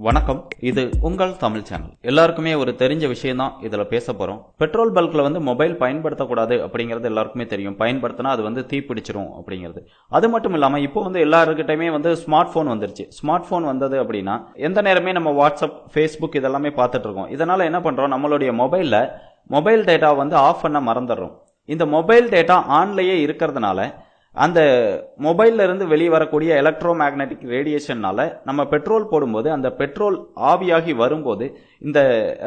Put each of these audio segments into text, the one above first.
வணக்கம். இது உங்கள் தமிழ் சேனல். எல்லாருக்குமே ஒரு தெரிஞ்ச விஷயம் தான் இதுல பேச போறோம். பெட்ரோல் பல்க்ல மொபைல் பயன்படுத்தக்கூடாது அப்படிங்கிறது எல்லாருக்குமே தெரியும். பயன்படுத்தினா அது தீப்பிடிச்சிரும் அப்படிங்கிறது. அது மட்டும் இல்லாம இப்போ எல்லாருக்கிட்டையுமே ஸ்மார்ட் போன் வந்துருச்சு. ஸ்மார்ட் போன் வந்தது அப்படின்னா எந்த நேரமே நம்ம வாட்ஸ்அப், ஃபேஸ்புக் இதெல்லாமே பார்த்துட்டு இருக்கோம். இதனால என்ன பண்றோம், நம்மளுடைய மொபைல் டேட்டா ஆஃப் பண்ண மறந்துடுறோம். இந்த மொபைல் டேட்டா ஆன்லயே இருக்கிறதுனால அந்த மொபைல்ல இருந்து வெளியே வரக்கூடிய எலக்ட்ரோ மேக்னெட்டிக் ரேடியேஷன்னால நம்ம பெட்ரோல் போடும்போது அந்த பெட்ரோல் ஆவியாகி வரும்போது இந்த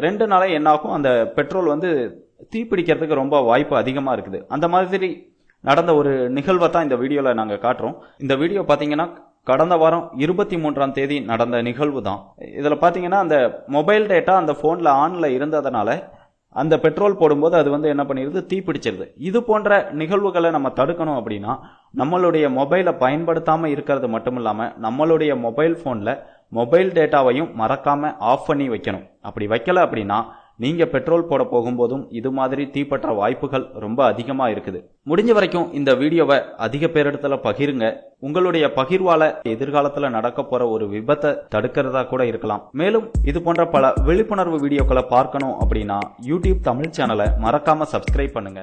2 நாளே என்னாகும், அந்த பெட்ரோல் தீப்பிடிக்கிறதுக்கு ரொம்ப வாய்ப்பு அதிகமா இருக்குது. அந்த மாதிரி நடந்த ஒரு நிகழ்வை தான் இந்த வீடியோல நாங்க காட்டுறோம். இந்த வீடியோ பாத்தீங்கன்னா கடந்த வாரம் 23ஆம் தேதி நடந்த நிகழ்வு தான். இதுல பாத்தீங்கன்னா அந்த மொபைல் டேட்டா அந்த போன்ல ஆன்ல இருந்ததுனால அந்த பெட்ரோல் போடும்போது அது என்ன பண்ணிருது, தீப்பிடிச்சிருது. இது போன்ற நிகழ்வுகளை நம்ம தடுக்கணும் அப்படின்னா நம்மளுடைய மொபைலை பயன்படுத்தாம இருக்கிறது மட்டும் இல்லாம நம்மளுடைய மொபைல் போன்ல மொபைல் டேட்டாவையும் மறக்காம ஆஃப் பண்ணி வைக்கணும். அப்படி வைக்கல அப்படின்னா நீங்க பெட்ரோல் போட போகும்போதும் இது மாதிரி தீப்பற்ற வாய்ப்புகள் ரொம்ப அதிகமா இருக்குது. முடிஞ்ச வரைக்கும் இந்த வீடியோவை அதிக பேரிடத்துல பகிருங்க. உங்களுடைய பகிர்வால எதிர்காலத்துல நடக்க போற ஒரு விபத்தை தடுக்கிறதா கூட இருக்கலாம். மேலும் இது போன்ற பல விழிப்புணர்வு வீடியோக்களை பார்க்கணும் அப்படின்னா யூடியூப் தமிழ் சேனலை மறக்காம சப்ஸ்கிரைப் பண்ணுங்க.